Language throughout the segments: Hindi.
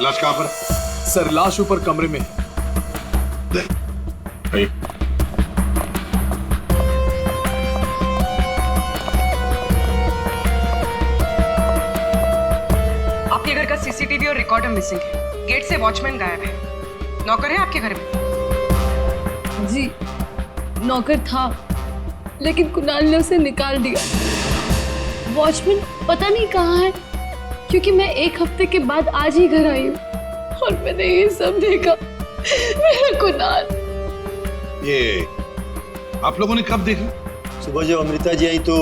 लाश कहाँ पर? सर लाश ऊपर कमरे में है। आपके घर का सीसीटीवी और रिकॉर्डर मिसिंग है। गेट से वॉचमैन गायब है। नौकर है आपके घर में? जी नौकर था, लेकिन कुणाल ने उसे निकाल दिया। वॉचमैन पता नहीं कहाँ है, क्योंकि मैं 1 हफ्ते के बाद आज ही घर आई हूँ और मैंने ये सब देखा। मेरा कुणाल। ये आप लोगों ने कब देखा? सुबह जब अमृता जी आई तो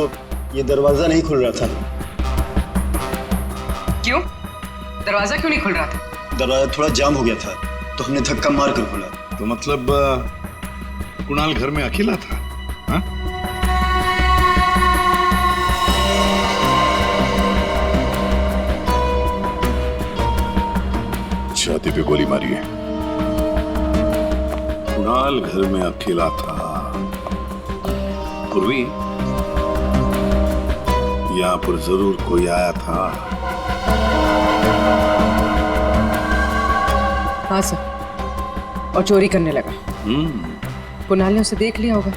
ये दरवाजा नहीं खुल रहा था। क्यों? दरवाजा क्यों नहीं खुल रहा था? दरवाजा थोड़ा जाम हो गया था तो हमने धक्का मार कर खोला। तो मतलब कुणाल घर में अकेला था? हाँ? छाती पे गोली मारी है। कुणाल घर में अकेला था। पूर्वी यहाँ पर जरूर कोई आया था। हाँ सर, और चोरी करने लगा। कुणाल ने उसे देख लिया होगा,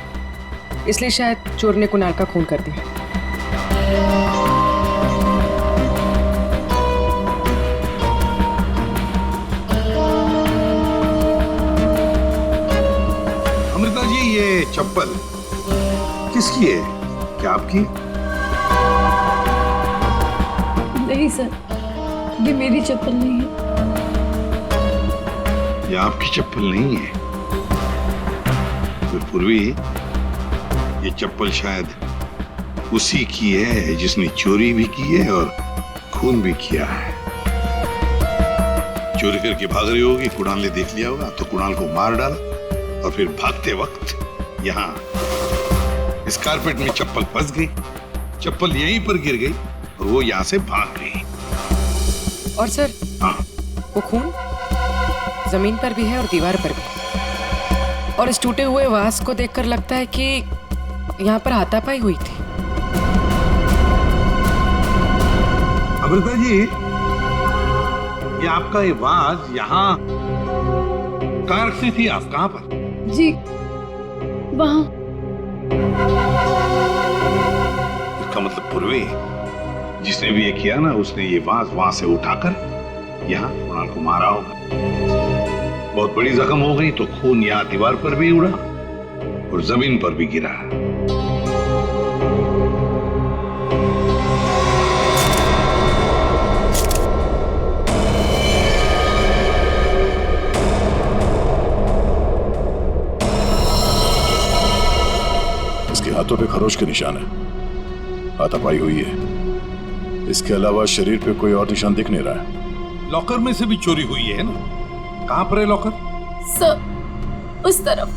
इसलिए शायद चोर ने कुणाल का खून कर दिया। अमृता जी, ये चप्पल किसकी है? क्या आपकी? नहीं सर, ये मेरी चप्पल नहीं है। ये आपकी चप्पल नहीं है? तो पूर्वी, ये चप्पल शायद उसी की है जिसने चोरी भी की है और खून भी किया है। चोरी करके भाग रही होगी, कुणाल ने देख लिया होगा तो कुणाल को मार डाला और फिर भागते वक्त यहाँ इस कारपेट में चप्पल फंस गई। चप्पल यहीं पर गिर गई और वो यहाँ से भाग गई। और सर, हाँ, वो खून जमीन पर भी है और दीवार पर भी। और इस टूटे हुए वास को देखकर लगता है कि यहाँ पर हाथापाई हुई थी। अमृता जी, ये आपका ये वाज यहाँ कहाँ रखती थी आप? कहाँ पर? जी वहाँ। इसका मतलब पूर्वी, जिसने भी ये किया ना, उसने ये वाज वहां से उठाकर यहाँ कुणाल को मारा होगा। बहुत बड़ी जख्म हो गई तो खून यहाँ दीवार पर भी उड़ा और जमीन पर भी गिरा। इसके हाथों पे खरोच के निशान है, हाथापाई हुई है। इसके अलावा शरीर पे कोई और निशान दिख नहीं रहा है। लॉकर में से भी चोरी हुई है ना? कहां पर है लॉकर? सर उस तरफ।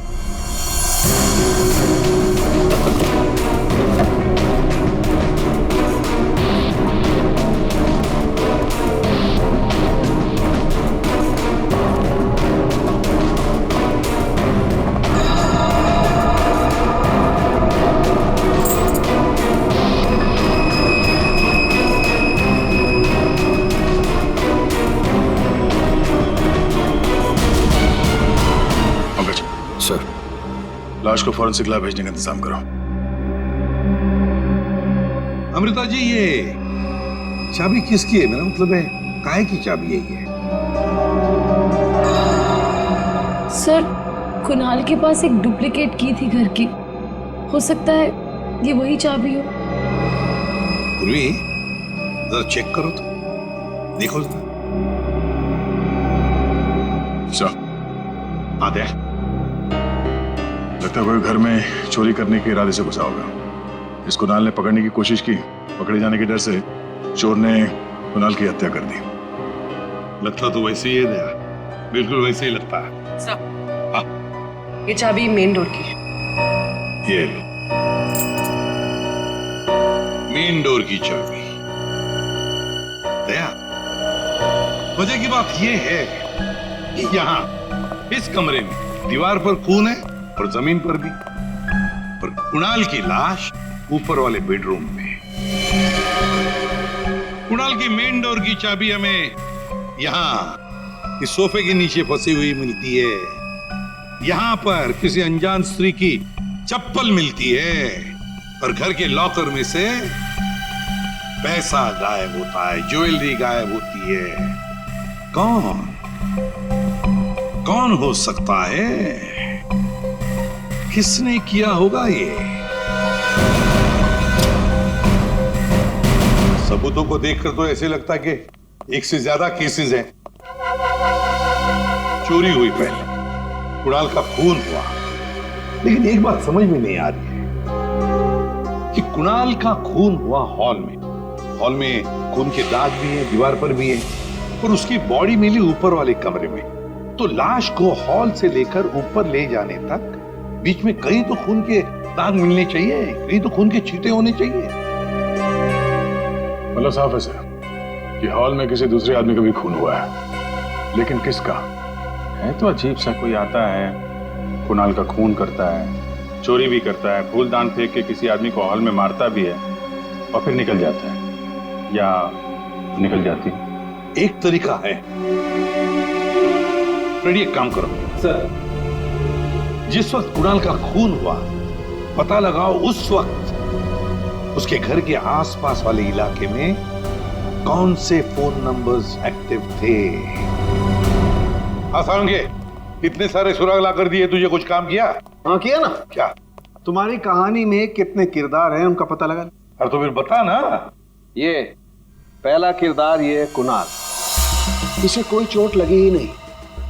सर, लाश को फॉरेंसिक लैब भेजने का इंतजाम करो। अमृता जी, ये चाबी किसकी है? मेरा मतलब है काहे की चाबी है ये? सर, कुणाल के पास एक डुप्लीकेट की थी घर की। हो सकता है ये वही चाबी हो। पूर्वी, जरा चेक करो तो, देखो जरा। अच्छा, आते लगता है कोई घर में चोरी करने के इरादे से घुसा होगा। इस कुणाल ने पकड़ने की कोशिश की, पकड़े जाने के डर से चोर ने कुणाल की हत्या कर दी। लगता तो वैसे ही है दया, बिल्कुल वैसे ही लगता है। सब हाँ, ये चाबी मेन डोर की। ये लो, मेन डोर की चाबी। दया, वजह की बात ये है कि यहाँ इस कमरे में दीवार पर खून है और जमीन पर भी, और कुणाल की लाश ऊपर वाले बेडरूम में। कुणाल की मेन डोर की चाबी हमें यहाँ इस सोफे के नीचे फंसी हुई मिलती है, यहाँ पर किसी अनजान स्त्री की चप्पल मिलती है, और घर के लॉकर में से पैसा गायब होता है, ज्वेलरी गायब होती है। कौन हो सकता है? किसने किया होगा ये? सबूतों को देखकर तो ऐसे लगता है कि एक से ज्यादा केसेस हैं। चोरी हुई पहले, कुणाल का खून हुआ, लेकिन एक बात समझ में नहीं आ रही है कि कुणाल का खून हुआ हॉल में खून के दाग भी हैं, दीवार पर भी हैं, और उसकी बॉडी मिली ऊपर वाले कमरे में। तो लाश को हॉल से लेकर ऊपर ले जाने तक बीच में कहीं तो खून के दाग मिलने चाहिए, कहीं तो खून के छींटे होने चाहिए। मतलब साफ है सर कि हॉल में किसी दूसरे आदमी का भी खून हुआ है, लेकिन किसका? है तो अजीब सा, कोई आता है, कुणाल का खून करता है, चोरी भी करता है, फूलदान फेंक के किसी आदमी को हॉल में मारता भी है और फिर निकल जाता है या निकल जाती है। एक तरीका है, फ्रेडी एक काम करो सर। जिस वक्त कुणाल का खून हुआ, पता लगाओ उस वक्त उसके घर के आसपास वाले इलाके में कौन से फोन नंबर्स एक्टिव थे। आसान के इतने सारे सुराग ला कर दिए, तुझे कुछ काम किया? हाँ किया ना। क्या? तुम्हारी कहानी में कितने किरदार हैं उनका पता लगा। अरे तो फिर बता ना। ये पहला किरदार, ये कुणाल। इसे कोई चोट लगी ही नहीं,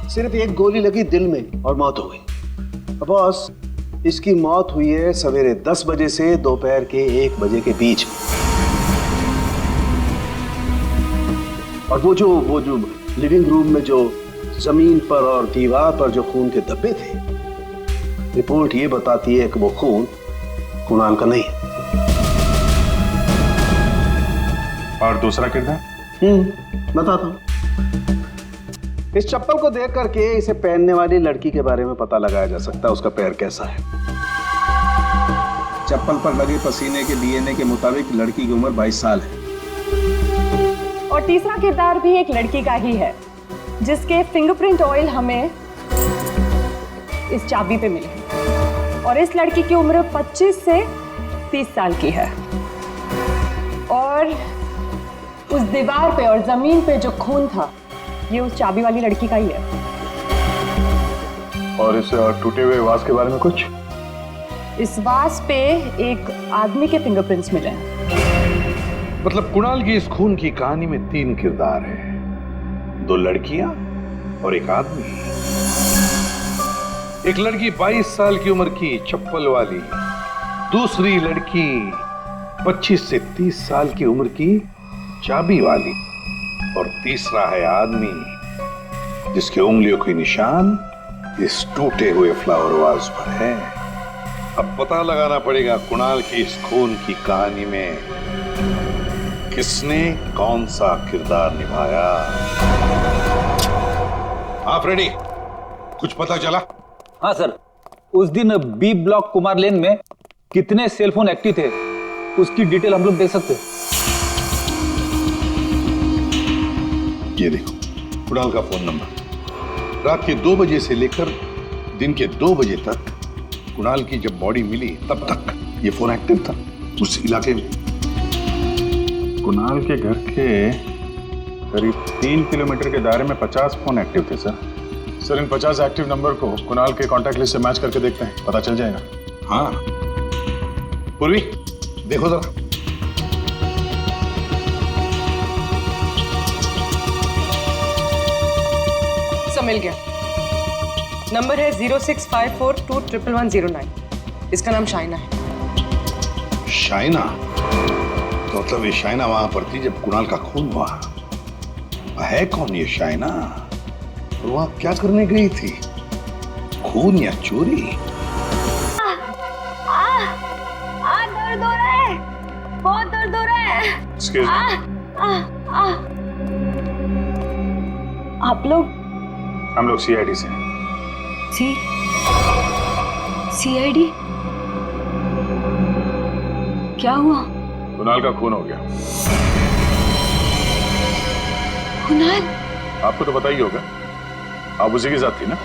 सिर्फ एक गोली लगी दिल में और मौत हो गई। बॉस, इसकी मौत हुई है सवेरे 10 बजे से दोपहर के 1 बजे के बीच में। और वो जो लिविंग रूम में जो जमीन पर और दीवार पर जो खून के धब्बे थे, रिपोर्ट ये बताती है कि वो खून कुणाल का नहीं है। और दूसरा किरदार? बताता हूँ। इस चप्पल को देख करके इसे पहनने वाली लड़की के बारे में पता लगाया जा सकता है, उसका पैर कैसा है। चप्पल पर लगे पसीने के डीएनए के मुताबिक लड़की की उम्र 22 साल है। और तीसरा किरदार भी एक लड़की का ही है, जिसके फिंगरप्रिंट ऑयल हमें इस चाबी पे मिले, और इस लड़की की उम्र 25 से 30 साल की है। और उस दीवार पे और जमीन पे जो खून था, ये उस चाबी वाली लड़की का ही है। और इस टूटे हुए वास के बारे में कुछ? इस वास पे एक आदमी के फिंगरप्रिंट्स मिले हैं। मतलब कुणाल की इस खून की कहानी में 3 किरदार हैं, 2 लड़कियां और एक आदमी। एक लड़की 22 साल की उम्र की चप्पल वाली, दूसरी लड़की 25 से 30 साल की उम्र की चाबी वाली, और तीसरा है आदमी जिसके उंगलियों के निशान इस टूटे हुए फ्लावर वाज पर है। अब पता लगाना पड़ेगा कुणाल की इस खून की कहानी में किसने कौन सा किरदार निभाया। हाँ फ्रेडी, कुछ पता चला? हाँ सर, उस दिन बी ब्लॉक कुमार लेन में कितने सेलफोन एक्टिव थे, उसकी डिटेल हम लोग दे सकते हैं। ये देखो कुणाल का फोन नंबर। रात के 2 बजे से लेकर दिन के 2 बजे तक कुणाल की जब बॉडी मिली तब तक ये फोन एक्टिव था उस इलाके में। कुणाल के घर के करीब 3 किलोमीटर के दायरे में 50 फोन एक्टिव थे सर। सर, इन 50 एक्टिव नंबर को कुणाल के कॉन्टैक्ट लिस्ट से मैच करके देखते हैं, पता चल जाएगा। हाँ पूर्वी, देखो जरा। मिल गया। नंबर है 0654211109। इसका नाम शाइना है। शाइना? तो मतलब ये शाइना वहां पर थी जब कुणाल का खून हुआ। है कौन ये शाइना, और वहां क्या करने गई थी? खून या चोरी? दर्द हो रहा है, बहुत दर्द हो रहा है। Excuse me. आप लोग? हम लोग सीआईडी से। सीआईडी? क्या हुआ? कुणाल का खून हो गया। कुणाल? आपको तो पता ही होगा आप उसी के साथ थी ना?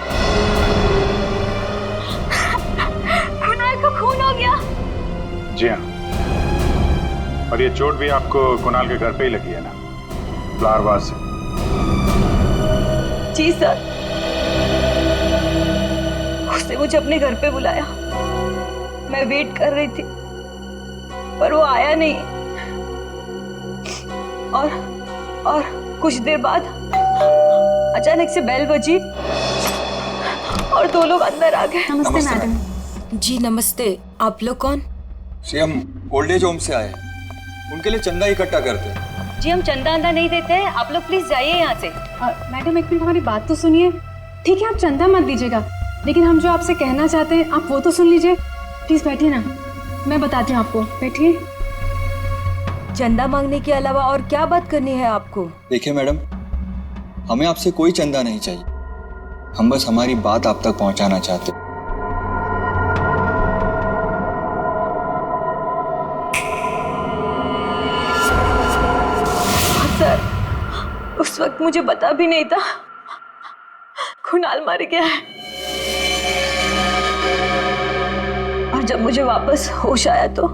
कुणाल को खून हो गया। जी हाँ, और ये चोट भी आपको कुणाल के घर पे ही लगी है ना, फ्लावरबाज से? जी सर, उसने मुझे अपने घर पे बुलाया। मैं वेट कर रही थी पर वो आया नहीं। और कुछ देर बाद अचानक से बेल बजी और 2 लोग अंदर आ गए। नमस्ते मैडम। जी नमस्ते, आप लोग कौन? जी हम ओल्ड एज होम से आए हैं, उनके लिए चंदा इकट्ठा करते हैं। जी हम चंदा अंदा नहीं देते हैं, आप लोग प्लीज जाइए यहाँ से। मैडम एक मिनट हमारी बात तो सुनिए। ठीक है आप चंदा मत दीजिएगा, लेकिन हम जो आपसे कहना चाहते हैं आप वो तो सुन लीजिए। प्लीज बैठिए ना, मैं बताती हूँ आपको। बैठिए। चंदा मांगने के अलावा और क्या बात करनी है आपको? देखिए मैडम, हमें आपसे कोई चंदा नहीं चाहिए, हम बस हमारी बात आप तक पहुंचाना चाहते हैं। सर, उस वक्त मुझे पता भी नहीं था कुणाल मर गया है। और जब मुझे वापस होश आया तो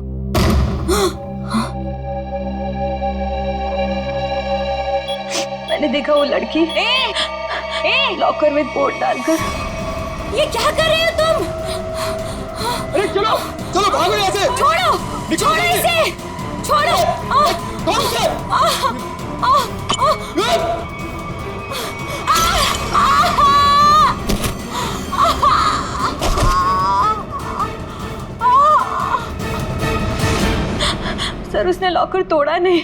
मैंने देखा वो लड़की लॉकर में बोर्ड डालकर। ये क्या कर रहे हो तुम? अरे चलो चलो भागो यहाँ से। छोड़ो छोड़ो इसे, छोड़ो। कौन से? सर उसने लॉकर तोड़ा नहीं।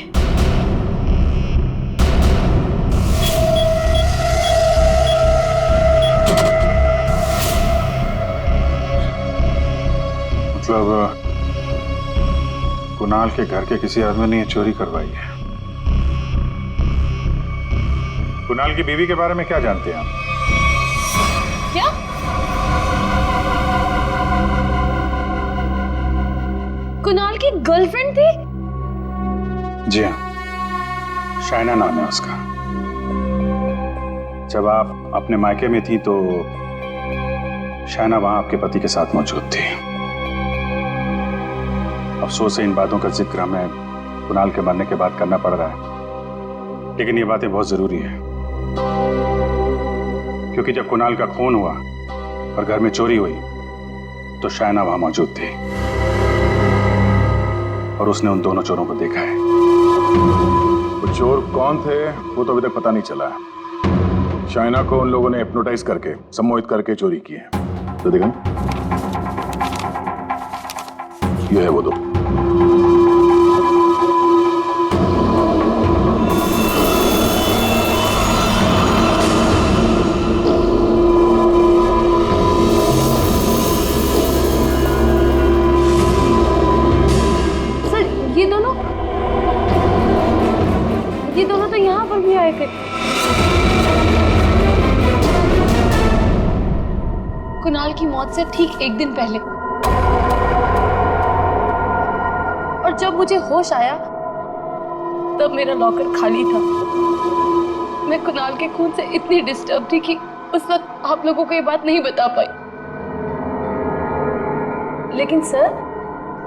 मतलब कुणाल के घर के किसी आदमी ने ये चोरी करवाई है। कुणाल की बीवी के बारे में क्या जानते हैं आप? क्या? कुणाल की गर्लफ्रेंड थी? जी हाँ, शाइना नाम है उसका। जब आप अपने मायके में थी तो शाइना वहां आपके पति के साथ मौजूद थी। अफसोस है इन बातों का जिक्र हमें कुणाल के मरने के बाद करना पड़ रहा है, लेकिन ये बातें बहुत जरूरी है क्योंकि जब कुणाल का खून हुआ और घर में चोरी हुई तो शाइना वहां मौजूद थी और उसने उन दोनों चोरों को देखा है। वो चोर कौन थे वो तो अभी तक पता नहीं चला है। शाइना को उन लोगों ने हिप्नोटाइज करके, सम्मोहित करके चोरी की है। तो देखा, ये है वो दो। ये दोनों तो यहाँ पर भी आए थे। कुणाल की मौत से ठीक 1 दिन पहले। और जब मुझे होश आया तब मेरा लॉकर खाली था। मैं कुणाल के खून से इतनी डिस्टर्ब थी कि उस वक्त आप लोगों को ये बात नहीं बता पाई। लेकिन सर,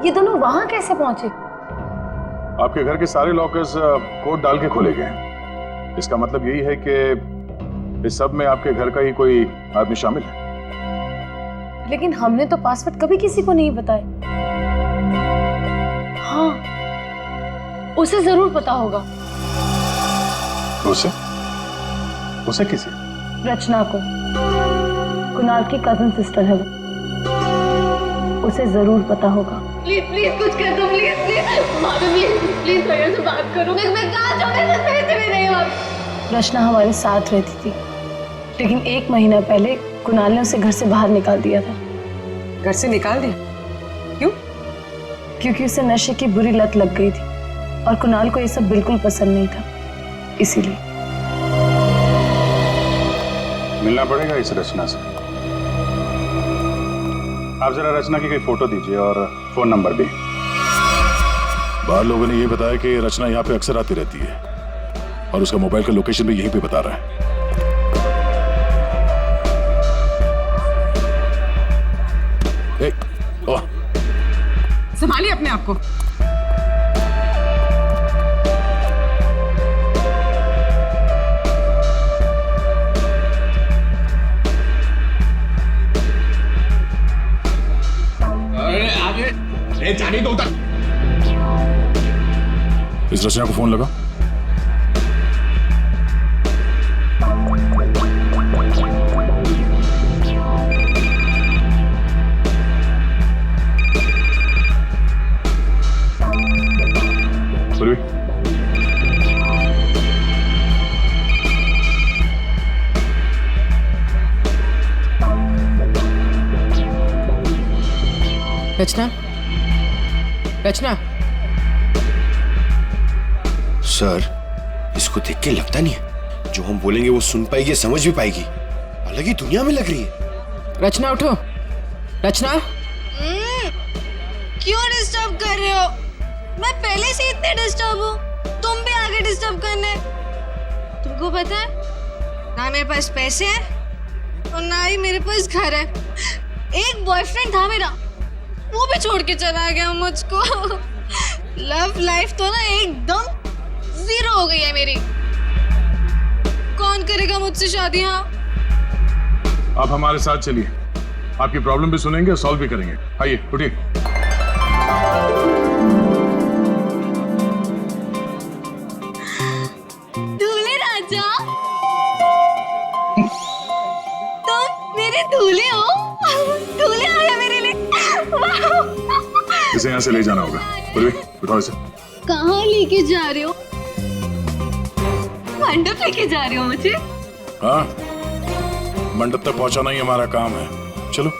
ये दोनों वहां कैसे पहुंचे? आपके घर के सारे लॉकर्स कोड डाल के खोले गए हैं। इसका मतलब यही है कि इस सब में आपके घर का ही कोई आदमी शामिल है। लेकिन हमने तो पासवर्ड कभी किसी को नहीं बताया। हाँ, उसे जरूर पता होगा। उसे? उसे किसे? रचना को। कुणाल की कजन सिस्टर है वो, उसे जरूर पता होगा। प्लीज प्लीज कुछ कर दो, प्लीज प्लीज भाभी, प्लीज प्लीज भैया से बात करो। मैं कहाँ जाऊँ, मैं पैसे भी नहीं हूँ। रचना हमारे साथ रहती थी, लेकिन 1 महीना पहले कुणाल ने उसे घर से बाहर निकाल दिया था। घर से निकाल दिया? क्यों? क्योंकि उसे नशे की बुरी लत लग गई थी और कुणाल को ये सब बिल्कुल पसंद नहीं था, इसीलिए। मिलना पड़ेगा इस रचना से। आप जरा रचना की कोई फोटो दीजिए और फोन नंबर भी। बाहर लोगों ने ये बताया कि रचना यहाँ पे अक्सर आती रहती है और उसका मोबाइल का लोकेशन भी यहीं पे बता रहा है। संभालिए अपने आप को। जाने दो उधर। इस रचना को फोन लगा। पूर्वी, रचना, रचना। सर, इसको देख के लगता नहीं है जो हम बोलेंगे वो सुन पाएगी, समझ भी पाएगी। अलग ही दुनिया में लग रही है। रचना उठो, रचना। क्यों डिस्टर्ब कर रहे हो? मैं पहले से इतने डिस्टर्ब हूँ, तुम भी आगे डिस्टर्ब करने। तुमको पता है ना मेरे पास पैसे हैं और ना ही मेरे पास घर है। एक बॉयफ्रेंड था मेरा, वो भी छोड़ के चला गया मुझको। लव लाइफ तो ना एकदम जीरो हो गई है मेरी। कौन करेगा मुझसे शादी? हाँ, आप हमारे साथ चलिए, आपकी प्रॉब्लम भी सुनेंगे और सॉल्व भी करेंगे। आइए, उठिए। दूल्हे राजा, तुम मेरे दूल्हे हो। दूल्हे आ गया मेरे लिए। इसे यहाँ से ले जाना होगा। पूर्वी, उठाओ इसे। कहाँ लेके जा रहे हो? मंडप लेके जा रहे हो मुझे? हाँ, मंडप तक पहुंचाना ही हमारा काम है। चलो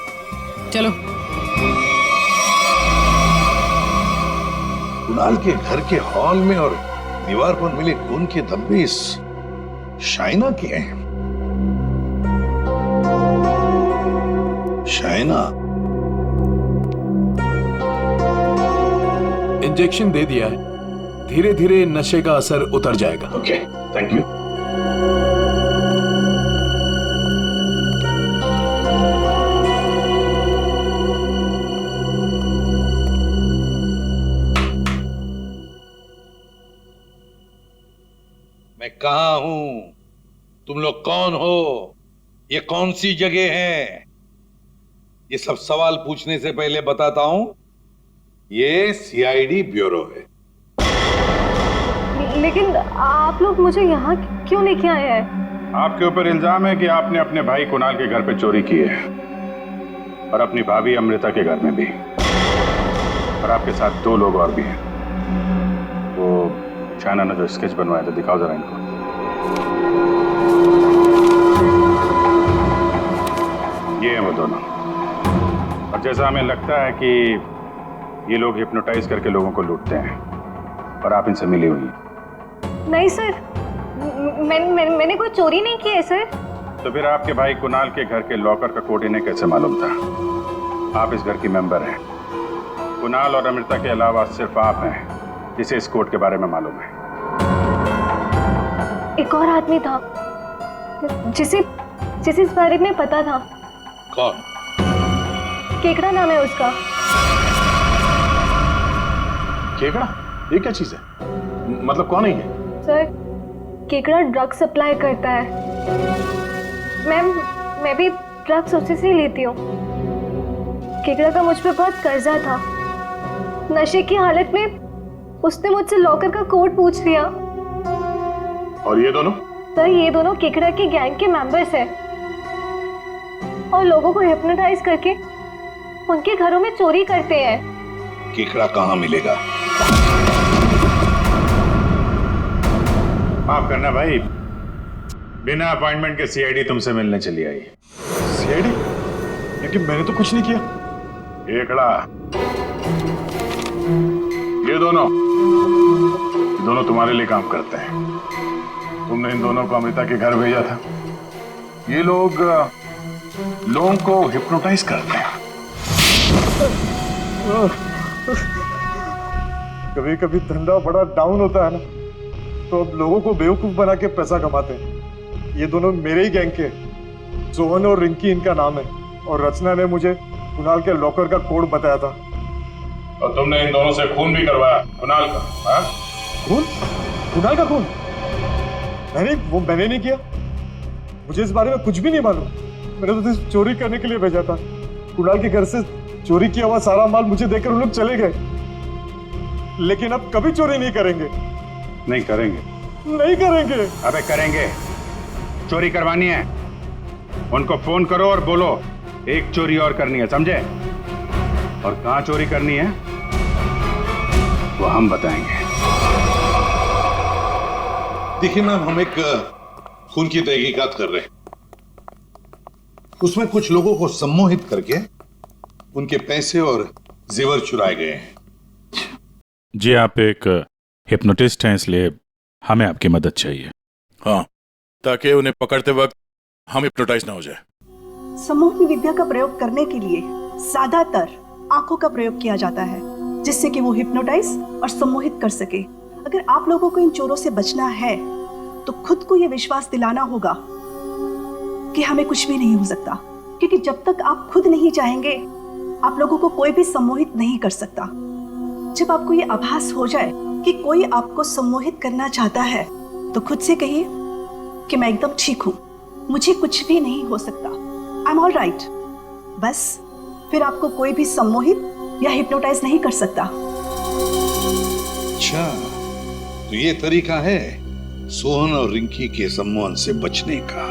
चलो। कुणाल के घर के हॉल में और दीवार पर मिले खून के धब्बे इस शाइना के हैं। शाइना, इंजेक्शन दे दिया है, धीरे धीरे नशे का असर उतर जाएगा। Okay, thank you. मैं कहाँ हूं? तुम लोग कौन हो? ये कौन सी जगह है? ये सब सवाल पूछने से पहले बताता हूं, ये सीआईडी ब्यूरो है। लेकिन आप लोग मुझे यहाँ क्यों लेके आए हैं? आपके ऊपर इल्जाम है कि आपने अपने भाई कुणाल के घर पे चोरी की है और अपनी भाभी अमृता के घर में भी, और आपके साथ 2 लोग और भी हैं। वो शाइना ने जो स्केच बनवाया था, दिखाओ जरा इनको। ये हैं वो दोनों। और जैसा हमें लगता है कि ये लोग हिप्नोटाइज करके लोगों को लूटते हैं और आप इनसे मिली हुई हैं। नहीं सर, मैंने कोई चोरी नहीं की है सर। तो फिर आपके भाई कुणाल के घर के लॉकर का कोड इन्हें कैसे मालूम था? आप इस घर की मेंबर हैं। कुणाल और अमृता के अलावा सिर्फ आप हैं जिसे इस कोड के बारे में मालूम है। एक और आदमी था जिसे इस बारे में पता था। कौन? केकड़ा नाम है उसका। केकड़ा? ये क्या चीज है? मतलब कौन है ये? सर, केकड़ा ड्रग सप्लाई करता है। मैं भी ड्रग्स उसी से लेती हूँ। केकड़ा का मुझ पे बहुत कर्जा था। नशे की हालत में उसने मुझसे लॉकर का कोड पूछ लिया। और ये दोनों? सर, ये दोनों केकड़ा के गैंग के मेंबर्स हैं और लोगों को हिप्नोटाइज करके उनके घरों में चोरी करते हैं। केकड़ा कहाँ मिलेगा? माफ करना भाई, बिना अपॉइंटमेंट के सीआईडी तुमसे मिलने चली आई। सीआईडी? लेकिन मैंने तो कुछ नहीं किया। केकड़ा, ये दोनों तुम्हारे लिए काम करते हैं। तुमने इन दोनों को अमृता के घर भेजा था। ये लोग लोगों को हिप्नोटाइज करते हैं। कभी कभी धंधा बड़ा डाउन होता है ना, तो अब लोगों को बेवकूफ बना के पैसा कमाते हैं। ये दोनों मेरे ही गैंग के, सोहन और रिंकी इनका नाम है, और रचना ने मुझे कुणाल के लॉकर का कोड बताया था। और तुमने इन दोनों से खून भी करवाया कुणाल का? हाँ? खून? कुणाल का खून? मैंने नहीं किया। मुझे इस बारे में कुछ भी नहीं मालूम। मैंने तो सिर्फ चोरी करने के लिए भेजा था। कुणाल के घर से चोरी किया हुआ सारा माल मुझे देकर उन लोग चले गए। लेकिन अब कभी चोरी नहीं करेंगे। नहीं करेंगे? नहीं करेंगे। अबे करेंगे। चोरी करवानी है, उनको फोन करो और बोलो एक चोरी और करनी है, समझे? और कहां चोरी करनी है वो हम बताएंगे। देखिए मैम, हम एक खून की तहकीकात कर रहे हैं। उसमें कुछ लोगों को सम्मोहित करके उनके पैसे और जेवर चुराए गए हैं। जी, आप एक हिप्नोटिस्ट हैं, इसलिए हमें आपकी मदद चाहिए। हाँ, ताकि उन्हें पकड़ते वक्त हम हिप्नोटाइज ना हो जाए। सम्मोहन विद्या का प्रयोग करने के लिए ज्यादातर आंखों का प्रयोग किया जाता है, जिससे कि वो हिप्नोटाइज और सम्मोहित कर सके। अगर आप लोगों को इन चोरों से बचना है तो खुद को ये विश्वास दिलाना होगा कि हमें कुछ भी नहीं हो सकता, क्योंकि जब तक आप खुद नहीं चाहेंगे आप लोगों को कोई भी सम्मोहित नहीं कर सकता। जब आपको ये आभास हो जाए कि कोई आपको सम्मोहित करना चाहता है तो खुद से कहिए कि मैं एकदम ठीक हूँ, मुझे कुछ भी नहीं हो सकता, आई एम ऑल राइट। बस फिर आपको कोई भी सम्मोहित या हिप्नोटाइज नहीं कर सकता। अच्छा, तो ये तरीका है सोहन और रिंकी के सम्मोहन से बचने का।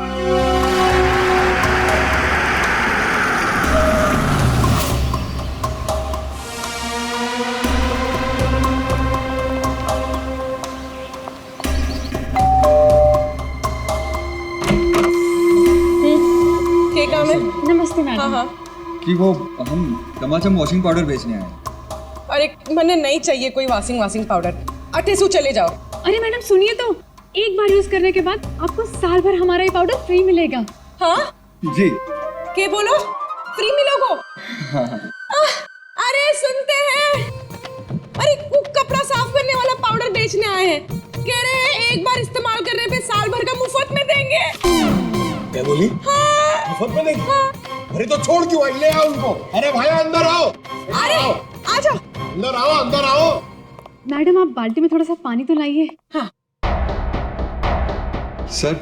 नमस्ते मैडम। हाँ हाँ, कि वो हम चमाचम वॉशिंग पाउडर बेचने आए हैं। अरे मैंने नहीं चाहिए कोई वॉशिंग पाउडर। अटेसू चले जाओ। अरे मैडम सुनिए तो, एक बार यूज करने के बाद आपको साल भर हमारा ये पाउडर फ्री मिलेगा। हाँ जी। के बोलो फ्री मिलोगो? हाँ। अरे सुनते हैं, अरे कपड़ा साफ करने वाला पाउडर बेचने आए हैं, कह रहे हैं एक बार इस्तेमाल करने पे साल भर का मुफ्त में देंगे। क्या बोली? हाँ। मुफ्त में देंगे? अरे तो छोड़ क्यों आई? ले आओ उनको। अरे भाई अंदर आओ। अरे आ जाओ। अंदर आओ, अंदर आओ। मैडम आप बाल्टी में थोड़ा सा पानी तो लाइए। हाँ। सर,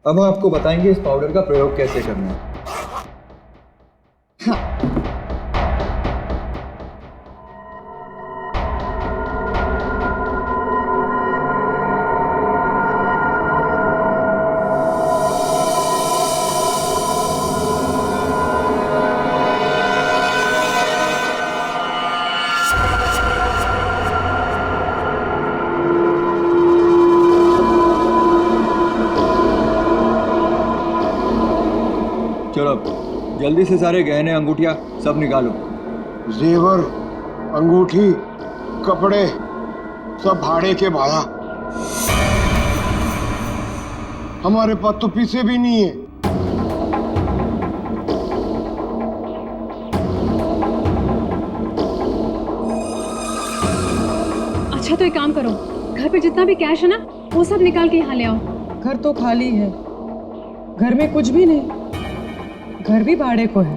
अब हम आपको बताएंगे इस पाउडर का प्रयोग कैसे करना है। चलो जल्दी से सारे गहने अंगूठियां सब निकालो। जेवर, अंगूठी, कपड़े सब भाड़े के भाड़ा। हमारे पास तो पैसे भी नहीं है। अच्छा तो एक काम करो, घर पे जितना भी कैश है ना वो सब निकाल के यहाँ ले आओ। घर तो खाली है, घर में कुछ भी नहीं, घर भी भाड़े को है।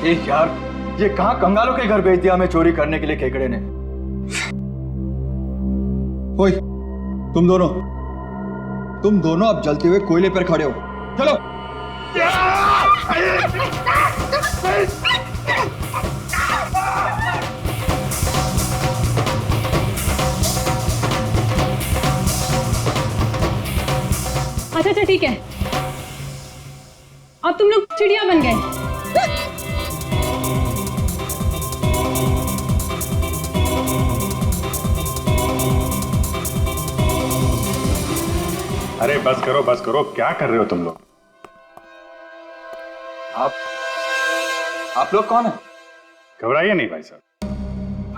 एक यार, ये कहाँ कंगालों के घर भेज दिया हमें चोरी करने के लिए केकड़े ने। ओए, तुम दोनों अब जलते हुए कोयले पर खड़े हो। चलो। अच्छा ठीक है, अब तुम लोग चिड़िया बन गए। अरे बस करो, क्या कर रहे हो तुम लोग? आप लोग कौन है? घबराइए नहीं भाई साहब,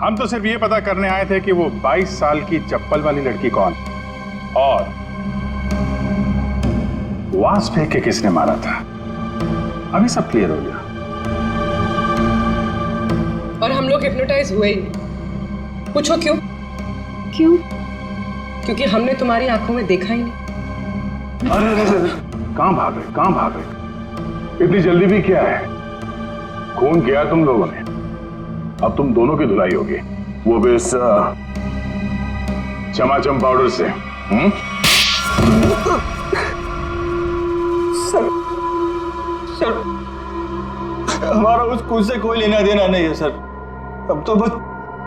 हम तो सिर्फ ये पता करने आए थे कि वो 22 साल की चप्पल वाली लड़की कौन और वास फेंक के किसने मारा था। अभी सब क्लियर हो गया। और हम लोग हिप्नोटाइज हुए ही। पूछो क्यों? क्योंकि हमने तुम्हारी आंखों में देखा ही नहीं। अरे कहां भाग रहे? इतनी जल्दी भी क्या है? खून किया तुम लोगों ने, अब तुम दोनों की धुलाई होगी, वो भी इस चमाचम पाउडर से। सर, हमारा उस खून से कोई लेना देना नहीं है सर। अब तो बस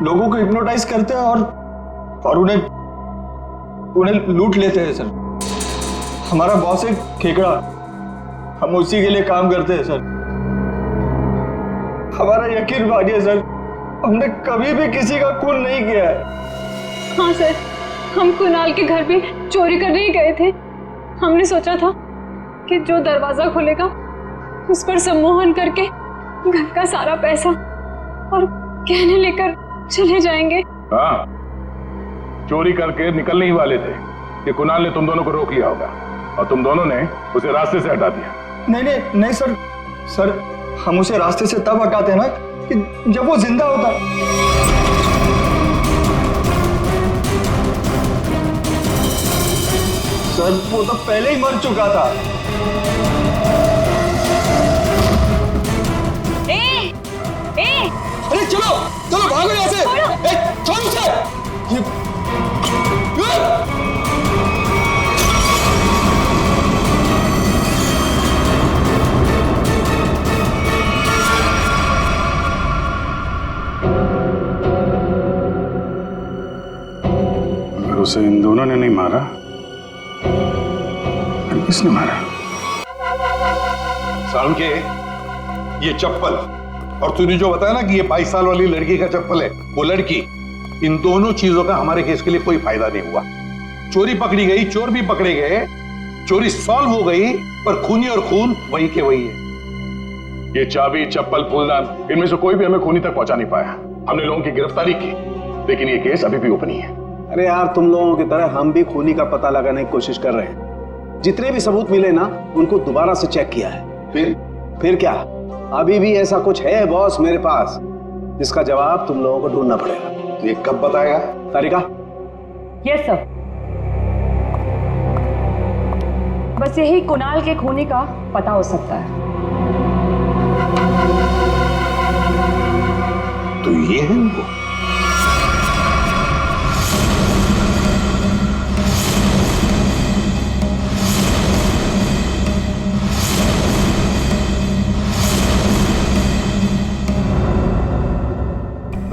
लोगों को हिप्नोटाइज करते हैं और उन्हें लूट लेते हैं सर। हमारा बॉस है खेकड़ा, हम उसी के लिए काम करते हैं सर। हमारा यकीन मानिए सर, हमने कभी भी किसी का खून नहीं किया है। हाँ सर, हम कुणाल के घर भी चोरी करने ही गए थे। हमने सोचा था कि जो दरवाजा खुलेगा उस पर सम्मोहन करके घर का सारा पैसा और गहने लेकर चले जाएंगे। हाँ, चोरी करके निकलने ही वाले थे कि कुणाल ने तुम दोनों को रोक लिया होगा और तुम दोनों ने उसे रास्ते से हटा दिया। नहीं सर, हम उसे रास्ते से तब हटाते हैं ना कि जब वो जिंदा होता। सर, वो तो पहले ही मर चुका था। अरे चलो भागो यहाँ से। छोड़ उसे। अगर उसे इन दोनों ने नहीं मारा, फिर किसने मारा? सालुंके, ये चप्पल और तूने जो बताया ना कि ये 22 साल वाली लड़की का चप्पल है, वो लड़की, इन दोनों चीजों का हमारे केस के लिए कोई फायदा नहीं हुआ। चोरी पकड़ी गई, चोर भी पकड़े गए, चोरी सॉल्व हो गई, पर खूनी और खून वही के वही है। ये चाबी, चप्पल, फूलदान, इनमें से कोई भी हमें खूनी तक पहुंचा नहीं पाया। हमने लोगों की गिरफ्तारी की, लेकिन ये केस अभी भी ओपन ही है। अरे यार, तुम लोगों की तरह हम भी खूनी का पता लगाने की कोशिश कर रहे हैं। जितने भी सबूत मिले ना, उनको दोबारा से चेक किया है। फिर क्या? अभी भी ऐसा कुछ है बॉस मेरे पास, जिसका जवाब तुम लोगों को ढूंढना पड़ेगा। तो ये कब बताएगा? तारिका? Yes sir. बस यही कुणाल के खूनी का पता हो सकता है। तो ये है वो।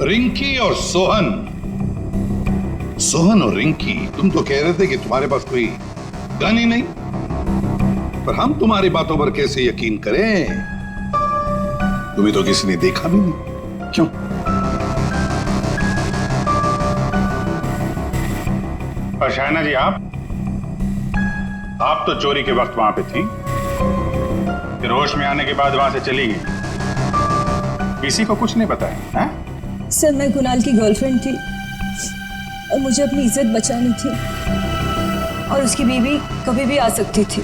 रिंकी और सोहन और रिंकी, तुम तो कह रहे थे कि तुम्हारे पास कोई गन ही नहीं, पर हम तुम्हारी बातों पर कैसे यकीन करें? तुम्हें तो किसी ने देखा भी नहीं। क्यों? शायना जी, आप तो चोरी के वक्त वहां पे थी, फिर होश में आने के बाद वहां से चली गई, किसी को कुछ नहीं बताया? हैं? सर, मैं कुणाल की गर्लफ्रेंड थी और मुझे अपनी इज्जत बचानी थी, और उसकी बीवी कभी भी आ सकती थी।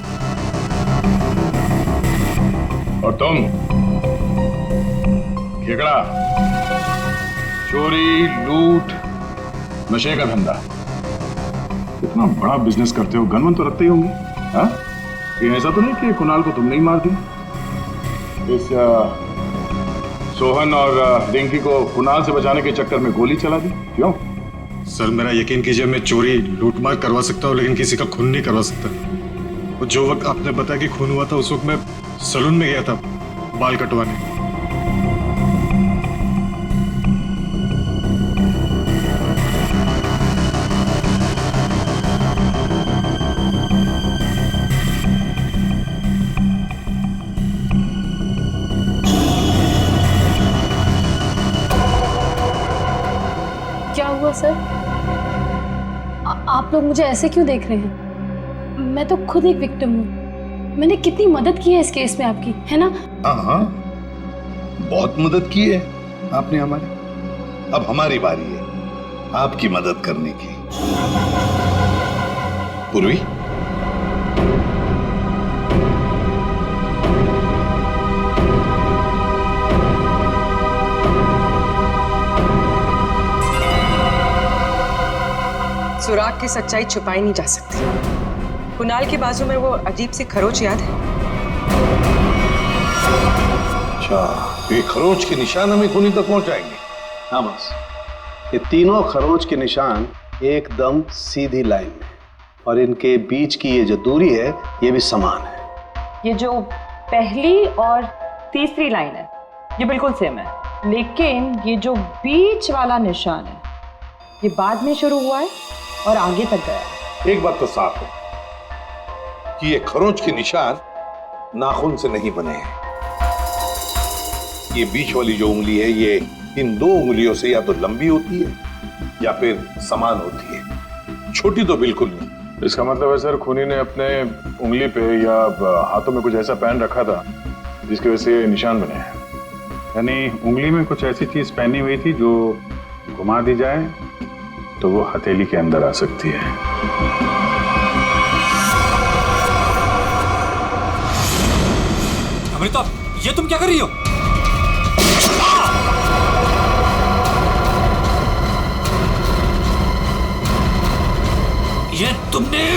और तुम खेकड़ा, चोरी, लूट, नशे का धंधा, इतना बड़ा बिजनेस करते हो, गन तो रखते ही होंगे। हाँ, ये ऐसा तो नहीं कि कुणाल को तुमने ही मार दिया? इस सोहन और रिंकी को कुणाल से बचाने के चक्कर में गोली चला दी, क्यों? सर, मेरा यकीन कीजिए, मैं चोरी लूटमार करवा सकता हूँ, लेकिन किसी का खून नहीं करवा सकता। और जो वक्त आपने बताया कि खून हुआ था, उस वक्त मैं सैलून में गया था बाल कटवाने। क्या हुआ सर? आप लोग मुझे ऐसे क्यों देख रहे हैं? मैं तो खुद एक विक्टिम हूँ। मैंने कितनी मदद की है इस केस में आपकी, है ना? हाँ, बहुत मदद की है आपने हमारी। अब हमारी बारी है आपकी मदद करने की। पूर्वी, सुराग की सच्चाई छुपाई नहीं जा सकती। कुणाल के बाजू में वो अजीब सी खरोच याद है? अच्छा, ये खरोच के निशान हमें खूनी तक पहुंचाएंगे? हाँ बस, ये तीनों खरोच के निशान एकदम सीधी लाइन में, और इनके बीच की ये जो दूरी है ये भी समान है। ये जो पहली और तीसरी लाइन है ये बिल्कुल सेम है, लेकिन ये जो बीच वाला निशान है ये बाद में शुरू हुआ है और आगे तक गया है। एक बात तो साफ है कि ये खरोच के निशान नाखून से नहीं बने हैं। ये बीच वाली जो उंगली है ये इन दो उंगलियों से या तो लंबी होती है या फिर समान होती है, छोटी तो बिल्कुल नहीं। इसका मतलब है सर, खूनी ने अपने उंगली पे या हाथों में कुछ ऐसा पहन रखा था जिसकी वजह से निशान बने हैं। यानी उंगली में कुछ ऐसी चीज पहनी हुई थी जो घुमा दी जाए तो वो हथेली के अंदर आ सकती है। अमृता, ये तुम क्या कर रही हो? ये तुमने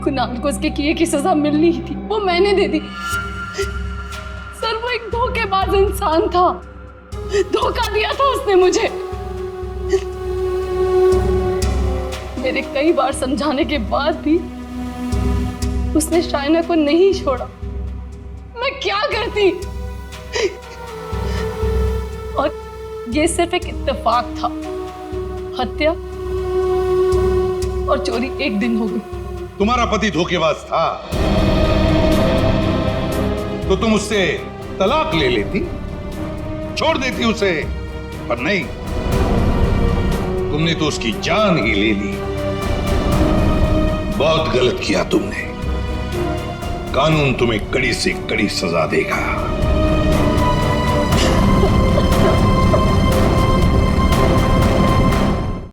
कुणाल को उसके किए की सजा मिलनी ही थी, वो मैंने दे दी। सर वो एक धोखेबाज इंसान था, धोखा दिया था उसने मुझे। मेरे कई बार समझाने के बाद भी उसने शाइना को नहीं छोड़ा। मैं क्या करती? और ये सिर्फ एक इत्तेफाक था, हत्या और चोरी एक दिन हो गई। तुम्हारा पति धोखेबाज था तो तुम उससे तलाक ले लेती, छोड़ देती उसे, पर नहीं, तुमने तो उसकी जान ही ले ली। बहुत गलत किया तुमने। कानून तुम्हें कड़ी से कड़ी सजा देगा।